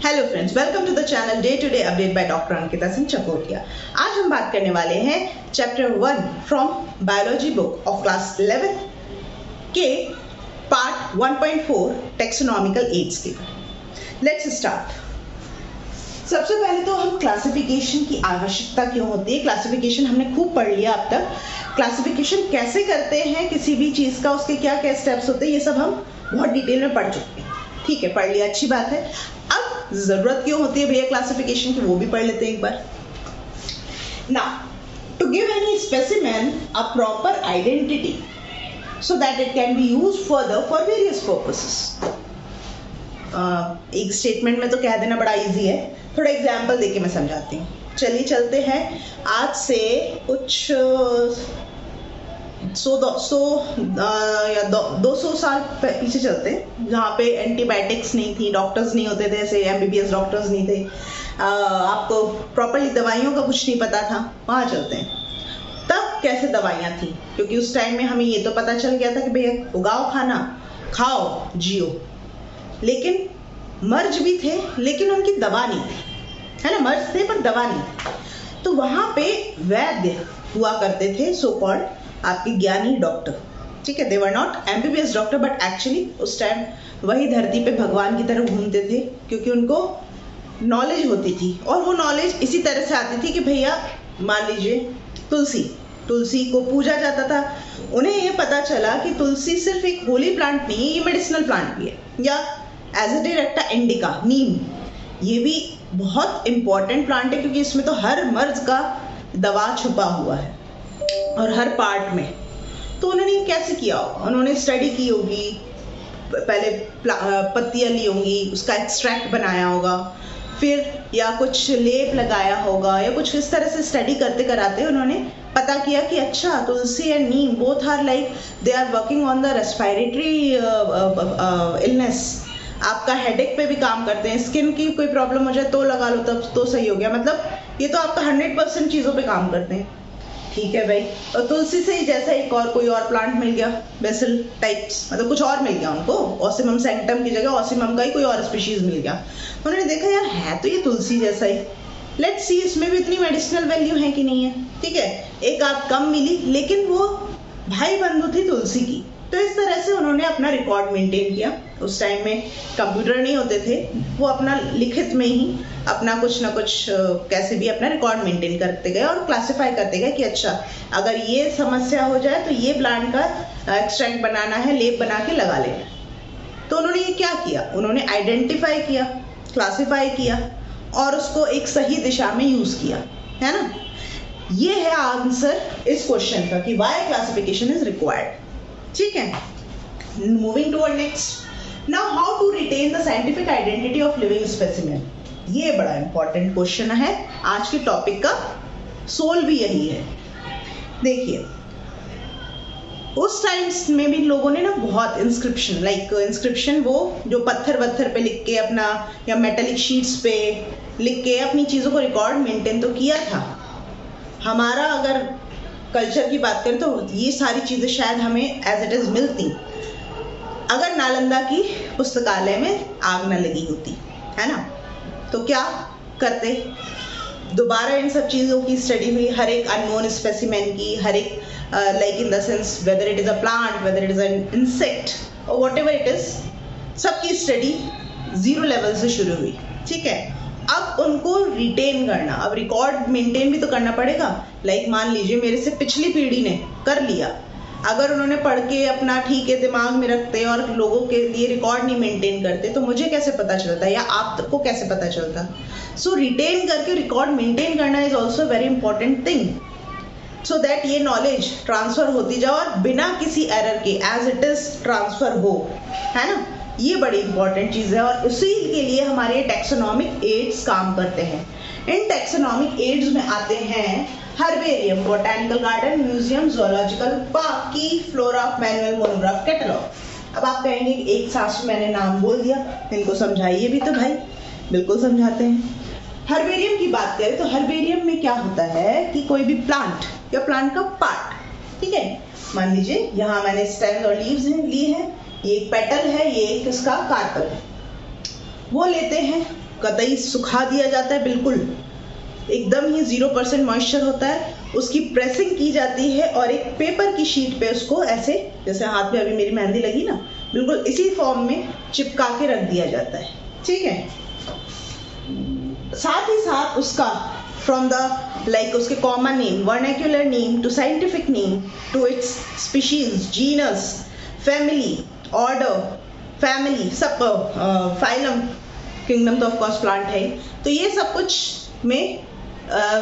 Hello friends, welcome to the channel day to day update by doctor Ankita Singh Chakotiya. आज हम बात करने वाले हैं chapter 1 from biology book of class 11 के पार्ट 1.4 टैक्सोनॉमिकल एड्स की। Let's start. सबसे पहले तो हम क्लासिफिकेशन की आवश्यकता क्यों होती है। क्लासिफिकेशन हमने खूब पढ़ लिया अब तक। क्लासिफिकेशन कैसे करते हैं किसी भी चीज का, उसके क्या क्या स्टेप्स होते हैं, ये सब हम बहुत डिटेल में पढ़ चुके हैं। ठीक है, पढ़ लिया, अच्छी बात है। अब जरूरत क्यों होती है भैया क्लासिफिकेशन की, वो भी पढ़ लेते हैं एक बार। Now to give any specimen a proper identity so that it can be used further for various purposes. एक स्टेटमेंट में तो कह देना बड़ा इजी है, थोड़ा एग्जाम्पल देके मैं समझाती हूँ। चलिए चलते हैं आज से कुछ 200 साल पीछे चलते हैं, जहाँ पे एंटीबायोटिक्स नहीं थी, डॉक्टर्स नहीं होते थे, ऐसे एमबीबीएस डॉक्टर्स नहीं थे, आपको प्रॉपरली दवाइयों का कुछ नहीं पता था। वहाँ चलते हैं तब कैसे दवाइयाँ थी, क्योंकि उस टाइम में हमें ये तो पता चल गया था कि भैया उगाओ खाना, खाओ, जियो। लेकिन मर्ज भी थे, लेकिन उनकी दवा नहीं थी, है ना। मर्ज थे पर दवा नहीं। तो वहाँ पे वैद्य हुआ करते थे, सो कॉल्ड आपके ज्ञानी डॉक्टर। ठीक है, they were not MBBS doctor, but actually उस टाइम वही धरती पे भगवान की तरह घूमते थे, क्योंकि उनको नॉलेज होती थी। और वो नॉलेज इसी तरह से आती थी कि भैया मान लीजिए तुलसी को पूजा जाता था। उन्हें ये पता चला कि तुलसी सिर्फ एक होली प्लांट नहीं है, ये मेडिसिनल प्लांट भी है। या एज़ेडिरेक्टा इंडिका, नीम, ये भी बहुत इंपॉर्टेंट प्लांट है, क्योंकि इसमें तो हर मर्ज का दवा छुपा हुआ है और हर पार्ट में। तो उन्होंने कैसे किया होगा, उन्होंने स्टडी की होगी, पहले पत्तियां ली होंगी, उसका एक्सट्रैक्ट बनाया होगा, फिर या कुछ लेप लगाया होगा, या कुछ इस तरह से स्टडी करते कराते उन्होंने पता किया कि अच्छा tulsi and neem both are like they are working on the respiratory illness. आपका हेडेक पे भी काम करते हैं, स्किन की कोई प्रॉब्लम हो जाए तो लगा लो, तब तो सही हो गया। मतलब ये तो आपका 100% चीज़ों पे काम करते हैं। ठीक है भाई। और तुलसी से ही जैसा एक और कोई और प्लांट मिल गया, बेसिल टाइप्स, मतलब कुछ और मिल गया उनको, ऑसिमम सैंक्टम की जगह ऑसिमम का ही कोई और स्पीशीज मिल गया। उन्होंने देखा यार है तो ये तुलसी जैसा ही, लेट्स सी इसमें भी इतनी मेडिसिनल वैल्यू है कि नहीं है। ठीक है, एक आध कम मिली, लेकिन वो भाई बंधु थी तुलसी की। तो इस तरह से उन्होंने अपना रिकॉर्ड मेंटेन किया। उस टाइम में कंप्यूटर नहीं होते थे, वो अपना लिखित में ही अपना कुछ ना कुछ कैसे भी अपना रिकॉर्ड मेंटेन करते गए और क्लासिफाई करते गए कि अच्छा अगर ये समस्या हो जाए तो ये प्लांट का एक्सट्रैक्ट बनाना है, लेप बना के लगा लेना। तो उन्होंने ये क्या किया, उन्होंने आइडेंटिफाई किया, क्लासिफाई किया और उसको एक सही दिशा में यूज किया, है ना। ये है आंसर इस क्वेश्चन का कि व्हाई क्लासिफिकेशन इज रिक्वायर्ड। ठीक है, moving toward next. Now how to retain the scientific identity of living specimen. ये बड़ा इंपॉर्टेंट क्वेश्चन है, आज के टॉपिक का सोल भी यही है। देखिए उस टाइम्स में भी लोगों ने ना बहुत इंस्क्रिप्शन वो जो पत्थर पे लिख के अपना, या मेटेलिक शीट्स पे लिख के अपनी चीज़ों को रिकॉर्ड मेंटेन तो किया था। हमारा अगर कल्चर की बात करें तो ये सारी चीज़ें शायद हमें एज इट इज़ मिलती अगर नालंदा की पुस्तकालय में आग न लगी होती, है ना। तो क्या करते, दोबारा इन सब चीज़ों की स्टडी हुई, हर एक अननोन स्पेसिमेन की, हर एक like in the sense whether it is a plant, whether it is an insect और वॉट एवर इट इज़, सबकी स्टडी 0 लेवल से शुरू हुई। ठीक है, अब उनको रिटेन करना, अब रिकॉर्ड मेंटेन भी तो करना पड़ेगा। लाइक मान लीजिए मेरे से पिछली पीढ़ी ने कर लिया, अगर उन्होंने पढ़ के अपना ठीक है दिमाग में रखते और लोगों के लिए रिकॉर्ड नहीं मेंटेन करते तो मुझे कैसे पता चलता या आपको कैसे पता चलता। सो रिटेन करके रिकॉर्ड मेंटेन करना is also very important thing, so that ये नॉलेज ट्रांसफर होती जाए और बिना किसी एरर के एज इट इज ट्रांसफर हो, है ना। ये बड़ी इंपॉर्टेंट चीज़ है और उसी के लिए हमारे टैक्सोनॉमिक एड्स काम करते हैं। इन टैक्सोनॉमिक एड्स में आते हैं herbarium, botanical garden, museum, zoological park की, फ्लोरा, मैनुअल, मोनोग्राफ, कैटलॉग। अब आप कहेंगे एक सांस में मैंने नाम बोल दिया, इनको समझाइए भी तो भाई। बिल्कुल समझाते हैं। हर्बेरियम की बात करें तो हर्बेरियम में क्या होता है कि कोई भी प्लांट या प्लांट का पार्ट, ठीक है, मान लीजिए यहाँ मैंने स्टेम और लीव्स ली है, ये एक पेटल है, ये एक इसका कार्पल है, वो लेते हैं कतई सुखा दिया जाता है, बिल्कुल एकदम ही 0% मॉइस्चर होता है, उसकी प्रेसिंग की जाती है और एक पेपर की शीट पे उसको ऐसे, जैसे हाथ में अभी मेरी मेहंदी लगी ना, बिल्कुल इसी फॉर्म में चिपका के रख दिया जाता है। ठीक है, साथ ही साथ उसका फ्रॉम द लाइक उसके common name, vernacular name to scientific name to its species, genus, family, order, family, subphylum, kingdom तो ऑफ कोर्स प्लांट है, तो ये सब कुछ में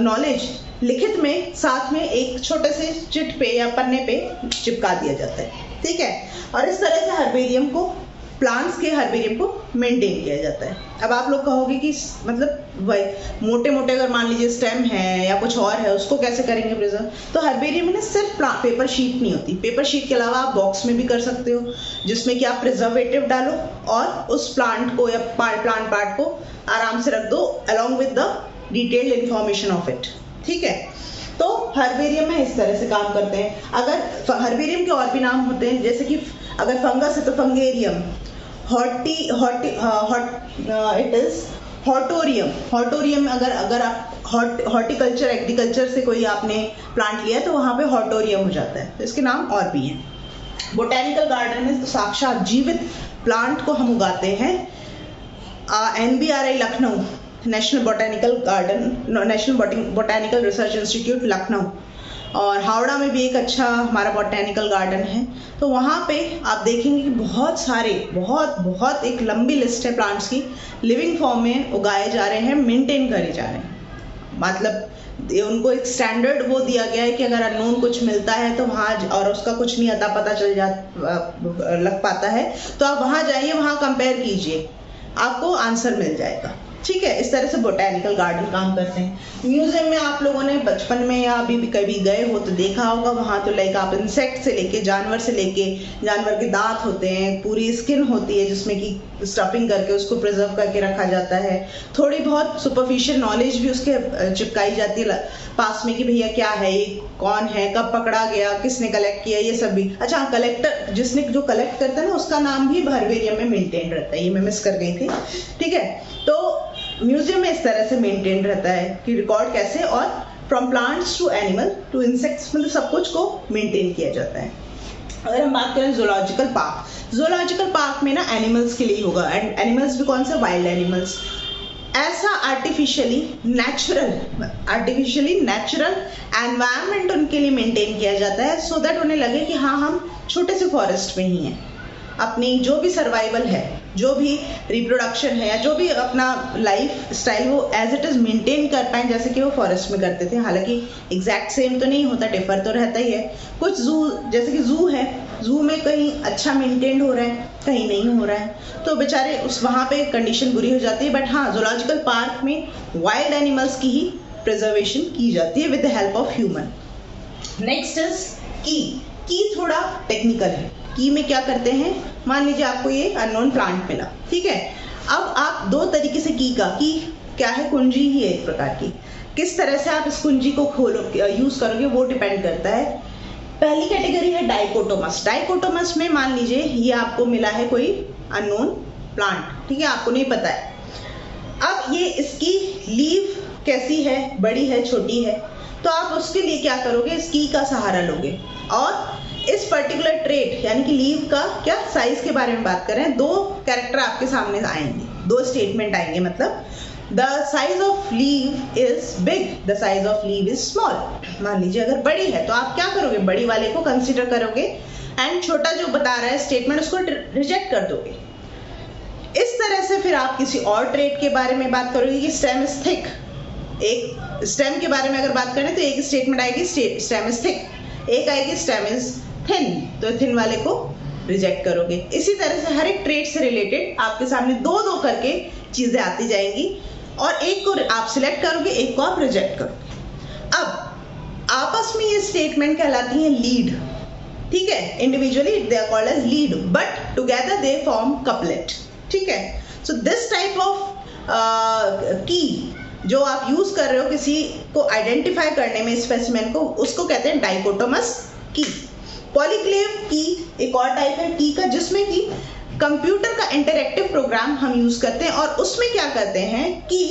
नॉलेज लिखित में साथ में एक छोटे से चिट पे या पन्ने पे चिपका दिया जाता है। ठीक है, और इस तरह से हर्बेरियम को, प्लांट्स के हर्बेरियम को मेंटेन किया जाता है। अब आप लोग कहोगे कि मतलब वही मोटे मोटे अगर मान लीजिए स्टेम है या कुछ और है, उसको कैसे करेंगे प्रिजर्व? तो हर्बेरियम में ना सिर्फ पेपर शीट नहीं होती, पेपर शीट के अलावा आप बॉक्स में भी कर सकते हो, जिसमें कि आप प्रिजर्वेटिव डालो और उस प्लांट को या प्लांट पार्ट को आराम से रख दो along with the detailed information of it. ठीक है, तो हर्बेरियम में इस तरह से काम करते हैं। अगर हर्बेरियम के और भी नाम होते हैं, जैसे कि अगर फंगस है तो फंगेरियम, इट इज हॉर्टोरियम। हॉर्टोरियम अगर आप हॉर्टिकल्चर एग्रीकल्चर से कोई आपने प्लांट लिया तो वहाँ पे हॉर्टोरियम हो जाता है, तो इसके नाम और भी हैं। बोटेनिकल गार्डन में तो साक्षात जीवित प्लांट को हम उगाते हैं। NBRI Lucknow, national botanical garden, national botanical research institute Lucknow, और हावड़ा में भी एक अच्छा हमारा बोटेनिकल गार्डन है। तो वहाँ पे आप देखेंगे कि बहुत सारे बहुत एक लंबी लिस्ट है प्लांट्स की, लिविंग फॉर्म में उगाए जा रहे हैं, मेंटेन करे जा रहे हैं। मतलब उनको एक स्टैंडर्ड वो दिया गया है कि अगर अननोन कुछ मिलता है तो वहाँ, और उसका कुछ नहीं अता पता लग पाता है, तो आप वहाँ जाइए, वहाँ कंपेयर कीजिए, आपको आंसर मिल जाएगा। ठीक है, इस तरह से बोटेनिकल गार्डन काम करते हैं। म्यूजियम में आप लोगों ने बचपन में या अभी भी कभी गए हो तो देखा होगा, वहाँ तो लाइक आप इंसेक्ट से लेके जानवर के दांत होते हैं, पूरी स्किन होती है जिसमें कि स्टफिंग करके उसको प्रिजर्व करके रखा जाता है। थोड़ी बहुत सुपरफिशियल नॉलेज भी उसके चिपकाई जाती है पास में कि भैया क्या है ये, कौन है, कब पकड़ा गया, किसने कलेक्ट किया, ये सब भी। अच्छा, कलेक्टर जिसने जो कलेक्ट करता है ना, उसका नाम भी हर्बेरियम में मेंटेन रहता है, ये मैं मिस कर गई थी। ठीक है, तो म्यूजियम में इस तरह से मेंटेन रहता है कि रिकॉर्ड कैसे, और from plants to animal to insects, मतलब सब कुछ को मेंटेन किया जाता है। अगर हम बात करें जोलॉजिकल पार्क में ना एनिमल्स के लिए होगा, एंड एनिमल्स भी कौन से, वाइल्ड एनिमल्स। ऐसा आर्टिफिशियली नेचुरल एनवायरनमेंट उनके लिए मेंटेन किया जाता है, सो दैट उन्हें लगे कि हाँ हम छोटे से फॉरेस्ट में ही हैं, अपनी जो भी सर्वाइवल है, जो भी रिप्रोडक्शन है, या जो भी अपना लाइफ स्टाइल वो एज इट इज मेंटेन कर पाए जैसे कि वो फॉरेस्ट में करते थे। हालांकि एग्जैक्ट सेम तो नहीं होता, डिफर तो रहता ही है। कुछ जू, जैसे कि जू है, जू में कहीं अच्छा मेंटेन हो रहा है, कहीं नहीं हो रहा है, तो बेचारे उस वहाँ पे कंडीशन बुरी हो जाती है। बट हाँ, जूलॉजिकल पार्क में वाइल्ड एनिमल्स की ही प्रिजर्वेशन की जाती है with the help of human. Next is की थोड़ा टेक्निकल है। की में क्या करते हैं, मान लीजिए आपको ये अननोन प्लांट मिला, ठीक है, अब आप दो तरीके से की क्या है, कुंजी ही है एक प्रकार की, किस तरह से आप इस कुंजी को यूज करोगे वो डिपेंड करता है। पहली कैटेगरी है डाइकोटोमस में मान लीजिए ये आपको मिला है कोई अननोन प्लांट, ठीक है, आपको नहीं पता है। अब ये इसकी लीव कैसी है, बड़ी है, छोटी है, तो आप उसके लिए क्या करोगे, इस की का सहारा लोगे और इस पर्टिकुलर ट्रेट यानी कि लीव का क्या साइज के बारे में बात करें, दो कैरेक्टर आपके सामने आएंगे, दो स्टेटमेंट आएंगे, मतलब the size of leave is big, the size of leave is small. मान लीजिए अगर बड़ी है तो आप क्या करोगे, बड़ी वाले को कंसीडर करोगे एंड छोटा जो बता रहा है स्टेटमेंट उसको रिजेक्ट कर दोगे। इस तरह से फिर आप किसी और ट्रेट के बारे में बात करोगे कि स्टेम इज थिक, एक स्टेम के बारे में अगर बात करें तो एक स्टेटमेंट आएगी स्टेम इज थिक, एक आएगी स्टेम इज थिन, तो थिन वाले को रिजेक्ट करोगे। इसी तरह से हर एक ट्रेट से रिलेटेड आपके सामने दो दो करके चीजें आती जाएंगी और एक को आप सिलेक्ट करोगे, एक को आप रिजेक्ट करोगे। अब आपस में ये स्टेटमेंट कहलाती है लीड, ठीक है, individually they are called as lead but together they form couplet, ठीक है। सो दिस टाइप ऑफ की जो आप यूज कर रहे हो किसी को आइडेंटिफाई करने में स्पेसिमेन को, उसको कहते हैं डाइकोटोमस की। पॉलीक्लेव की एक और टाइप है की का, जिसमें कि कंप्यूटर का इंटरैक्टिव प्रोग्राम हम यूज करते हैं और उसमें क्या करते हैं कि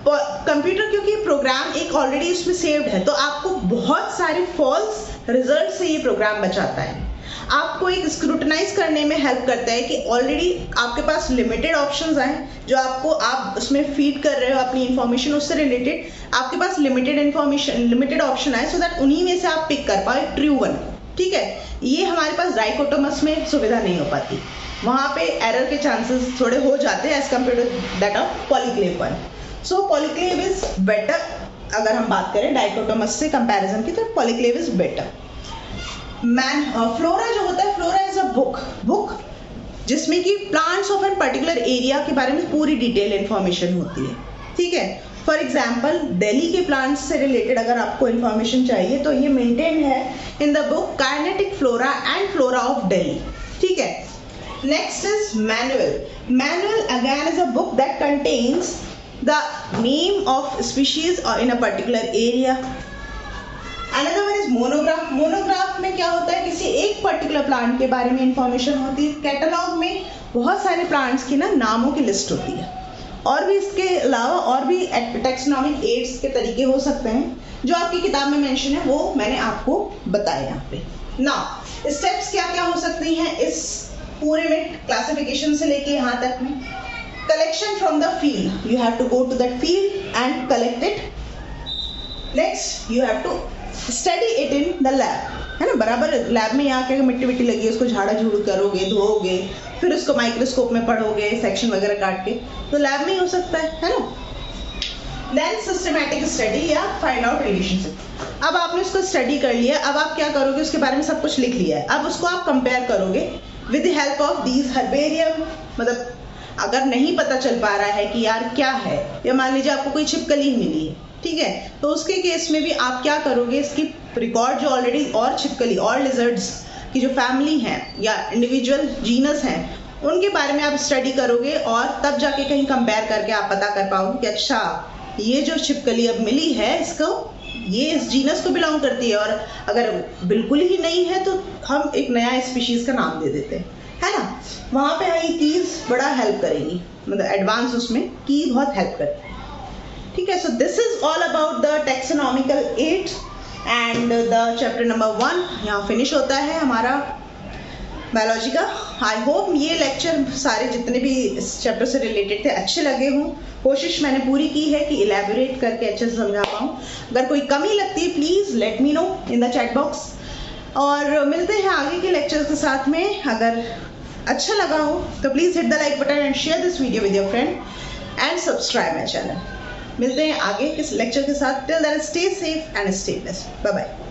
कंप्यूटर, क्योंकि प्रोग्राम एक ऑलरेडी उसमें सेव्ड है, तो आपको बहुत सारे फॉल्स रिजल्ट से ये प्रोग्राम बचाता है। आपको एक स्क्रूटनाइज करने में हेल्प करता है कि ऑलरेडी आपके पास लिमिटेड ऑप्शंस हैं जो आपको आप उसमें फीड कर रहे हो अपनी इंफॉर्मेशन, उससे रिलेटेड आपके पास लिमिटेड इंफॉर्मेशन, लिमिटेड ऑप्शन आए, सो दैट उन्हीं में से आप पिक कर पाओ ट्रू वन। ठीक है, ये हमारे पास डाइकोटोमस में सुविधा नहीं हो पाती, वहाँ पे एरर के चांसेस थोड़े हो जाते हैं as compare to that of polyclave one. So polyclave is better, अगर हम बात करें डाइकोटोमस से कंपैरिजन की, तो पॉलीक्लेव इज बेटर। फ्लोरा जो होता है, फ्लोरा इज अ बुक जिसमें कि plants of an particular area के बारे में पूरी डिटेल इंफॉर्मेशन होती है। ठीक है, फॉर एग्जाम्पल दिल्ली के प्लांट्स से रिलेटेड अगर आपको इंफॉर्मेशन चाहिए तो ये मेंटेन है in the book kinetic flora and flora of Delhi. ठीक है, next is manual. Manual again is a book that contains the name of species in a particular area. Another one is monograph. monograph में क्या होता है, किसी एक particular plant के बारे में इंफॉर्मेशन होती है। कैटलॉग में बहुत सारे प्लांट्स की ना नामों की लिस्ट होती है, और भी इसके अलावा और भी टैक्सोनॉमिक एड्स के तरीके हो सकते हैं जो आपकी किताब में मेंशन है, वो मैंने आपको बताया यहाँ पे। नाउ स्टेप्स क्या क्या हो सकती हैं इस पूरे में, क्लासिफिकेशन से लेके यहाँ तक में। Collection from the field, you have to go to that field and collect it. Next you have to study it in the lab, है ना। बराबर लैब में यहाँ क्या मिट्टी विट्टी लगी है, उसको झाड़ा झूड़ करोगे, धोओगे, फिर उसको माइक्रोस्कोप में पढ़ोगे सेक्शन वगैरह काट के, तो लैब में ही हो सकता है ना। देन सिस्टमैटिक स्टडी या फाइंड आउट रिलेशनशिप। अब आपने उसको स्टडी कर लिया, अब आप क्या करोगे, उसके बारे में सब कुछ लिख लिया है, अब उसको आप कंपेयर करोगे with the help of these herbarium. मतलब अगर नहीं पता चल पा रहा है कि यार क्या है, या मान लीजिए आपको कोई छिपकली मिली है, ठीक है, तो उसके केस में भी आप क्या करोगे, इसकी रिकॉर्ड जो ऑलरेडी और छिपकली और लिजर्ड्स की जो फैमिली है या इंडिविजुअल जीनस हैं, उनके बारे में आप स्टडी करोगे, और तब जाके कहीं कंपेयर करके आप पता कर पाओगे कि अच्छा ये जो छिपकली अब मिली है इसको, ये इस जीनस को बिलोंग करती है, और अगर बिल्कुल ही नहीं है तो हम एक नया स्पीशीज का नाम दे देते हैं, है ना। वहाँ पे ये कीज बड़ा हेल्प करेंगी, मतलब एडवांस उसमें की बहुत हेल्प करती है। ठीक है, so this is all about the taxonomical aids and the chapter number 1 यहाँ फिनिश होता है हमारा बायोलॉजी का। आई होप ये लेक्चर सारे जितने भी इस चैप्टर से रिलेटेड थे अच्छे लगे हों। कोशिश मैंने पूरी की है कि इलेबोरेट करके अच्छे से समझा पाऊँ। अगर कोई कमी लगती है please let me know in the chat box, और मिलते हैं आगे के लेक्चर्स के साथ में। अगर अच्छा लगा हो तो please hit the like button and share this video with your friend and subscribe my channel. मिलते हैं आगे इस लेक्चर के साथ। Till then stay safe and stay blessed. Bye bye.